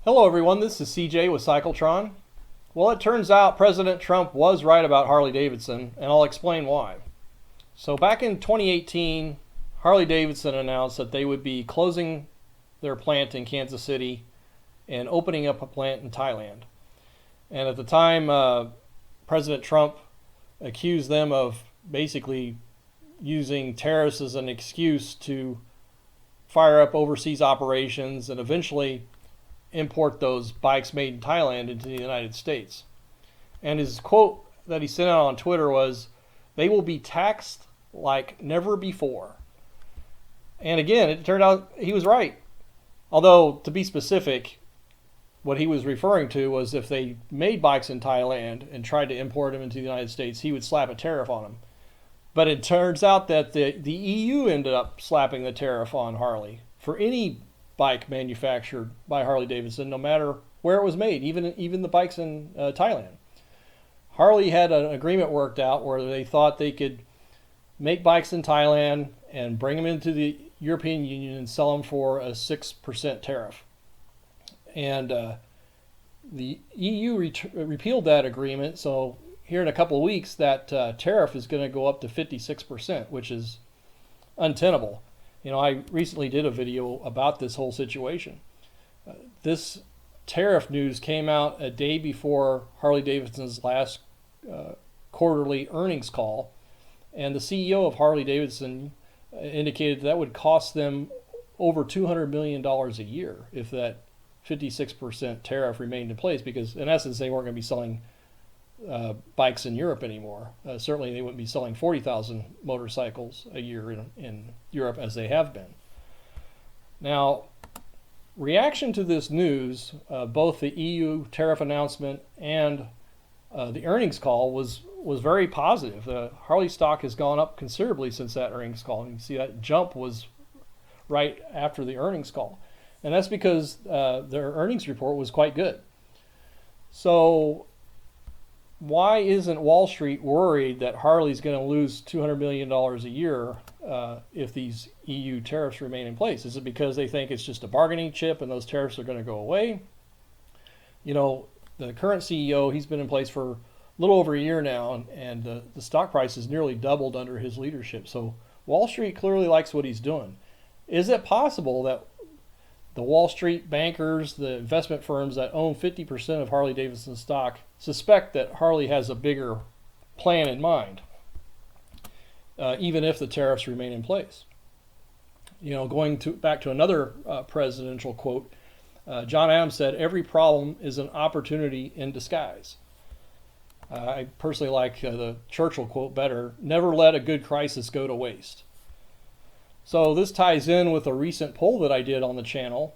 Hello everyone, this is CJ with Cyclotron. Well, it turns out President Trump was right about Harley Davidson, and I'll explain why. So back in 2018, Harley Davidson announced that they would be closing their plant in Kansas City and opening up a plant in Thailand. And at the time, President Trump accused them of basically using tariffs as an excuse to fire up overseas operations and eventually import those bikes made in Thailand into the United States. And his quote that he sent out on Twitter was, "They will be taxed like never before." And again, it turned out he was right. Although, to be specific, what he was referring to was if they made bikes in Thailand and tried to import them into the United States, he would slap a tariff on them. But it turns out that the EU ended up slapping the tariff on Harley for any bike manufactured by Harley Davidson, no matter where it was made, even the bikes in Thailand. Harley had an agreement worked out where they thought they could make bikes in Thailand and bring them into the European Union and sell them for a 6% tariff. And the EU repealed that agreement, so here in a couple of weeks that tariff is going to go up to 56%, which is untenable. You know, I recently did a video about this whole situation. This tariff news came out a day before Harley Davidson's last quarterly earnings call, and the CEO of Harley Davidson indicated that would cost them over $200 million a year if that 56% tariff remained in place, because in essence they weren't going to be selling bikes in Europe anymore. Certainly they wouldn't be selling 40,000 motorcycles a year in Europe as they have been. Now, reaction to this news, both the EU tariff announcement and the earnings call was very positive. The Harley stock has gone up considerably since that earnings call. And you can see that jump was right after the earnings call. And that's because their earnings report was quite good. So why isn't Wall Street worried that Harley's going to lose $200 million a year if these EU tariffs remain in place? Is it because they think it's just a bargaining chip and those tariffs are going to go away? You know, the current CEO, he's been in place for a little over a year now, and the stock price has nearly doubled under his leadership. So Wall Street clearly likes what he's doing. Is it possible that the Wall Street bankers, the investment firms that own 50% of Harley Davidson stock, suspect that Harley has a bigger plan in mind, even if the tariffs remain in place? You know, back to another presidential quote, John Adams said, "Every problem is an opportunity in disguise." I personally like the Churchill quote better, "Never let a good crisis go to waste." So this ties in with a recent poll that I did on the channel.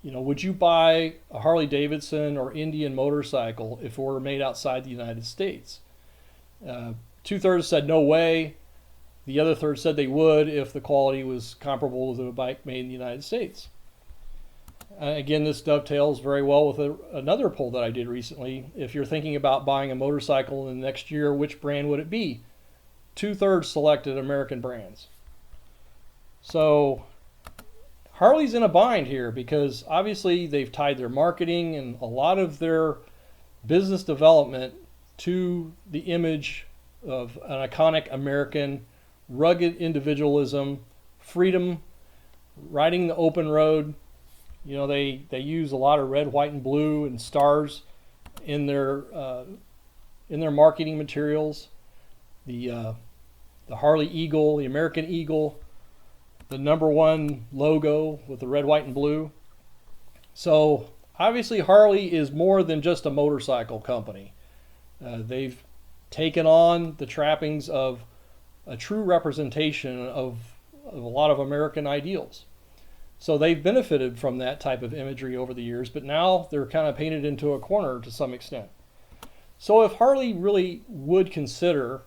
You know, would you buy a Harley Davidson or Indian motorcycle if it were made outside the United States? 2/3 said no way. The other third said they would if the quality was comparable to a bike made in the United States. Again, this dovetails very well with another poll that I did recently. If you're thinking about buying a motorcycle in the next year, which brand would it be? 2/3 selected American brands. So Harley's in a bind here because obviously they've tied their marketing and a lot of their business development to the image of an iconic American, rugged individualism, freedom, riding the open road. You know, they use a lot of red, white, and blue and stars in their marketing materials. The Harley Eagle, the American Eagle, the #1 logo with the red, white, and blue. So obviously Harley is more than just a motorcycle company. They've taken on the trappings of a true representation of a lot of American ideals. So they've benefited from that type of imagery over the years, but now they're kind of painted into a corner to some extent. So if Harley really would consider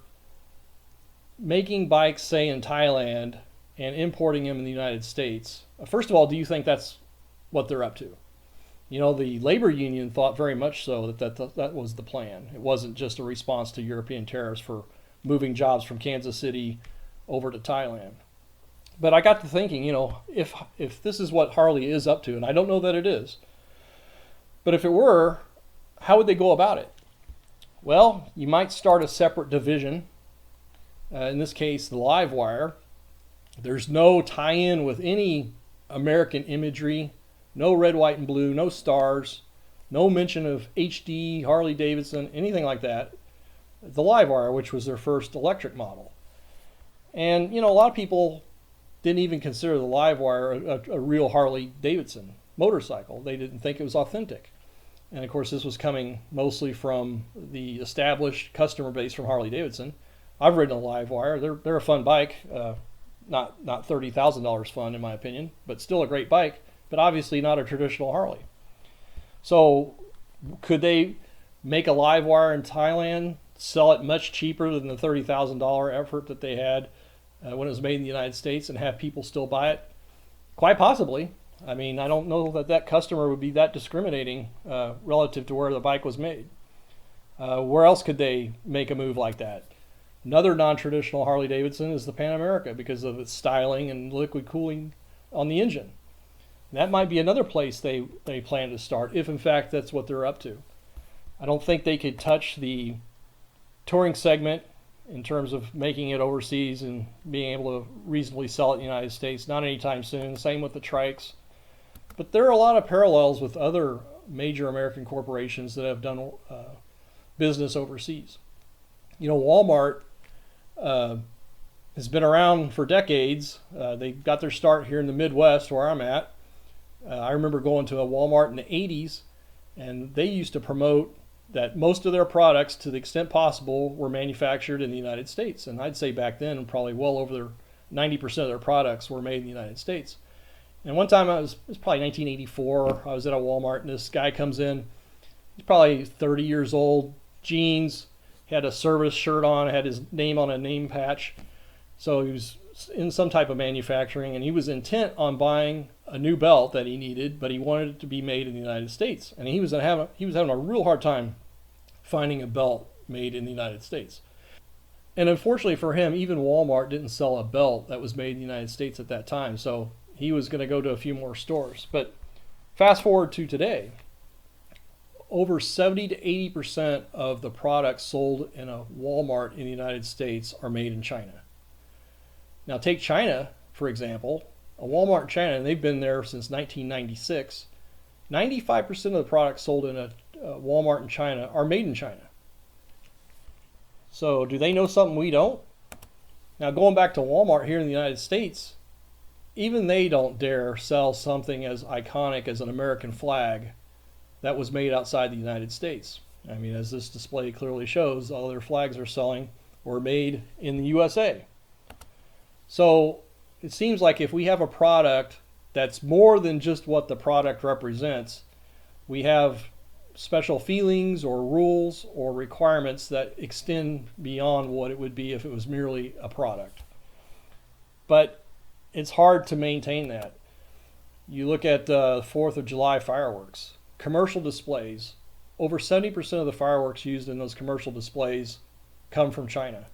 making bikes, say, in Thailand and importing them in the United States, first of all, do you think that's what they're up to? You know, the labor union thought very much so that was the plan. It wasn't just a response to European tariffs for moving jobs from Kansas City over to Thailand. But I got to thinking, you know, if this is what Harley is up to, and I don't know that it is, But if it were, how would they go about it? Well, you might start a separate division. In this case, the live wire. There's no tie-in with any American imagery, no red, white, and blue, no stars, no mention of HD, Harley Davidson, anything like that. The live wire, which was their first electric model. And, a lot of people didn't even consider the live wire a real Harley Davidson motorcycle. They didn't think it was authentic. And of course, this was coming mostly from the established customer base from Harley Davidson. I've ridden a live wire. They're a fun bike. Not $30,000 fun in my opinion, but still a great bike, but obviously not a traditional Harley. So could they make a live wire in Thailand, sell it much cheaper than the $30,000 effort that they had when it was made in the United States, and have people still buy it? Quite possibly. I mean, I don't know that customer would be that discriminating relative to where the bike was made. Where else could they make a move like that? Another non-traditional Harley Davidson is the Pan America because of its styling and liquid cooling on the engine. That might be another place they plan to start, if in fact that's what they're up to. I don't think they could touch the touring segment in terms of making it overseas and being able to reasonably sell it in the United States, not anytime soon. Same with the trikes. But there are a lot of parallels with other major American corporations that have done business overseas. Walmart has been around for decades. They got their start here in the Midwest where I'm at. I remember going to a Walmart in the 80s, and they used to promote that most of their products, to the extent possible, were manufactured in the United States. And I'd say back then, probably well over 90% of their products were made in the United States. And one time, it was probably 1984, I was at a Walmart, and this guy comes in. He's probably 30 years old, jeans, had a service shirt on, had his name on a name patch. So he was in some type of manufacturing, and he was intent on buying a new belt that he needed, but he wanted it to be made in the United States. And he was having a real hard time finding a belt made in the United States. And unfortunately for him, even Walmart didn't sell a belt that was made in the United States at that time. So he was going to go to a few more stores. But fast forward to today, over 70 to 80% of the products sold in a Walmart in the United States are made in China. Now take China, for example, a Walmart in China, and they've been there since 1996. 95% of the products sold in a Walmart in China are made in China. So do they know something we don't? Now going back to Walmart here in the United States, even they don't dare sell something as iconic as an American flag that was made outside the United States. I mean, as this display clearly shows, all their flags are selling were made in the USA. So it seems like if we have a product that's more than just what the product represents, we have special feelings or rules or requirements that extend beyond what it would be if it was merely a product. But it's hard to maintain that. You look at the 4th of July fireworks, commercial displays. Over 70% of the fireworks used in those commercial displays come from China.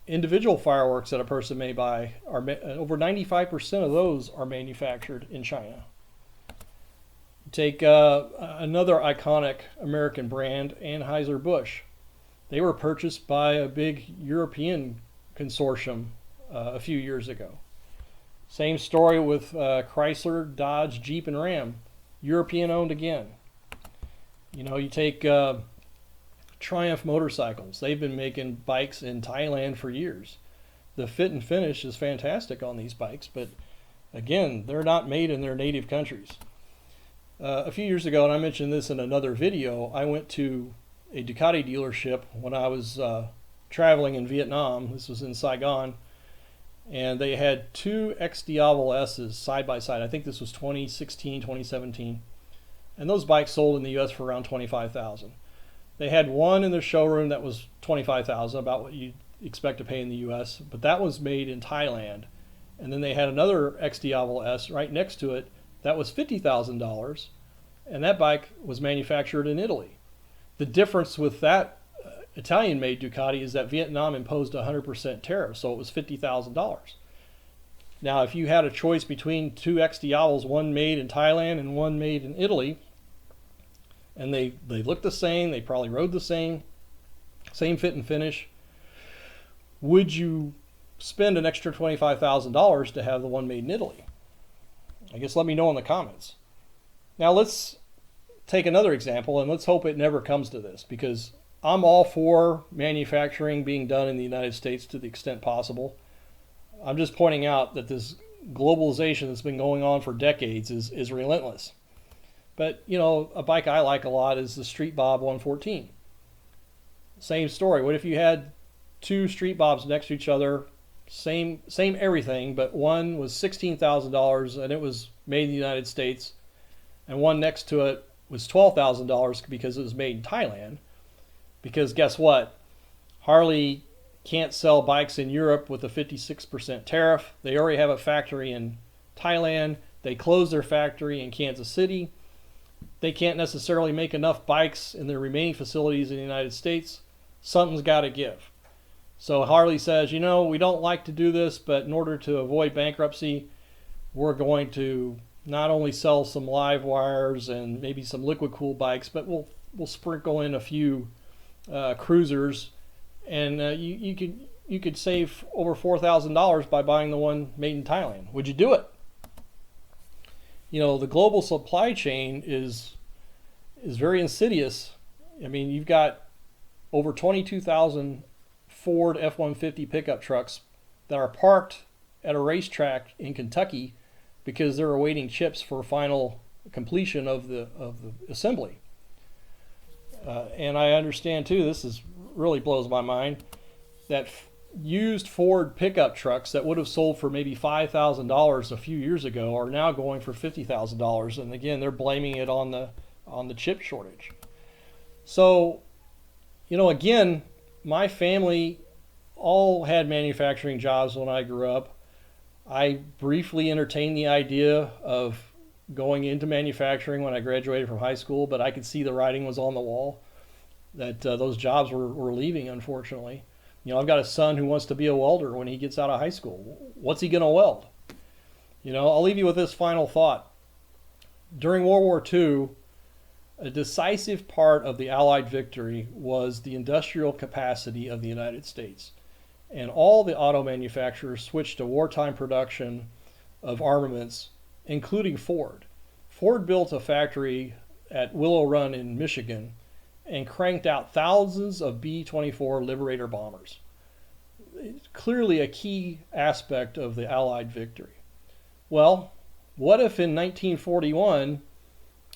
Individual fireworks that a person may buy, over 95% of those are manufactured in China. Take another iconic American brand, Anheuser-Busch. They were purchased by a big European consortium a few years ago. Same story with Chrysler, Dodge, Jeep, and Ram. European owned again. You take Triumph motorcycles. They've been making bikes in Thailand for years. The fit and finish is fantastic on these bikes, but again, they're not made in their native countries. A few years ago, and I mentioned this in another video, I went to a Ducati dealership when I was traveling in Vietnam. This was in Saigon, and they had two X Diavel S's side by side. I think this was 2016, 2017, and those bikes sold in the US for around $25,000. They had one in the showroom that was $25,000, about what you'd expect to pay in the US, but that was made in Thailand. And then they had another X Diavel S right next to it that was $50,000, and that bike was manufactured in Italy. The difference with that Italian-made Ducati is that Vietnam imposed a 100% tariff, so it was $50,000. Now, if you had a choice between two X Diavels, one made in Thailand and one made in Italy, and they look the same, they probably rode the same fit and finish. Would you spend an extra $25,000 to have the one made in Italy? I guess let me know in the comments. Now let's take another example, and let's hope it never comes to this, because I'm all for manufacturing being done in the United States to the extent possible. I'm just pointing out that this globalization that's been going on for decades is relentless. But, you know, a bike I like a lot is the Street Bob 114. Same story. What if you had two Street Bobs next to each other, same everything, but one was $16,000 and it was made in the United States, and one next to it was $12,000 because it was made in Thailand? Because guess what? Harley can't sell bikes in Europe with a 56% tariff. They already have a factory in Thailand. They closed their factory in Kansas City. They can't necessarily make enough bikes in their remaining facilities in the United States. Something's got to give. So Harley says, you know, we don't like to do this, but in order to avoid bankruptcy, we're going to not only sell some live wires and maybe some liquid cooled bikes, but we'll sprinkle in a few cruisers, and you could save over $4,000 by buying the one made in Thailand. Would you do it? You know, the global supply chain is very insidious. I mean, you've got over 22,000 Ford F-150 pickup trucks that are parked at a racetrack in Kentucky because they're awaiting chips for final completion of the assembly. And I understand too, this really blows my mind, that used Ford pickup trucks that would have sold for maybe $5,000 a few years ago are now going for $50,000, and again, they're blaming it on the chip shortage. So, you know, again, my family all had manufacturing jobs when I grew up. I briefly entertained the idea of going into manufacturing when I graduated from high school, but I could see the writing was on the wall, that those jobs were leaving, unfortunately. You know, I've got a son who wants to be a welder when he gets out of high school. What's he going to weld? You know, I'll leave you with this final thought. During World War II, a decisive part of the Allied victory was the industrial capacity of the United States. And all the auto manufacturers switched to wartime production of armaments, including Ford. Ford built a factory at Willow Run in Michigan and cranked out thousands of B-24 Liberator bombers. It's clearly a key aspect of the Allied victory. Well, what if in 1941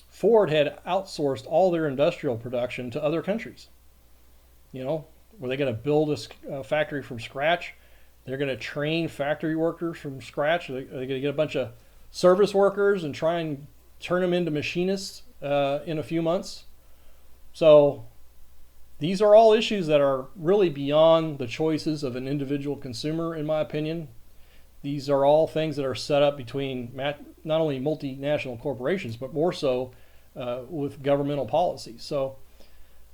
Ford had outsourced all their industrial production to other countries? You know, were they going to build a factory from scratch? They're going to train factory workers from scratch? Are they going to get a bunch of service workers and try and turn them into machinists in a few months? So these are all issues that are really beyond the choices of an individual consumer, in my opinion. These are all things that are set up between not only multinational corporations, but more so with governmental policies. So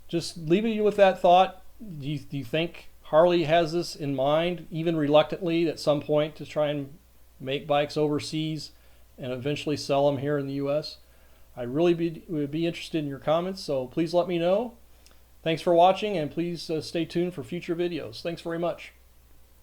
just leaving you with that thought. Do you think Harley has this in mind, even reluctantly, at some point to try and make bikes overseas and eventually sell them here in the U.S.? I really would be interested in your comments, so please let me know. Thanks for watching, and please stay tuned for future videos. Thanks very much.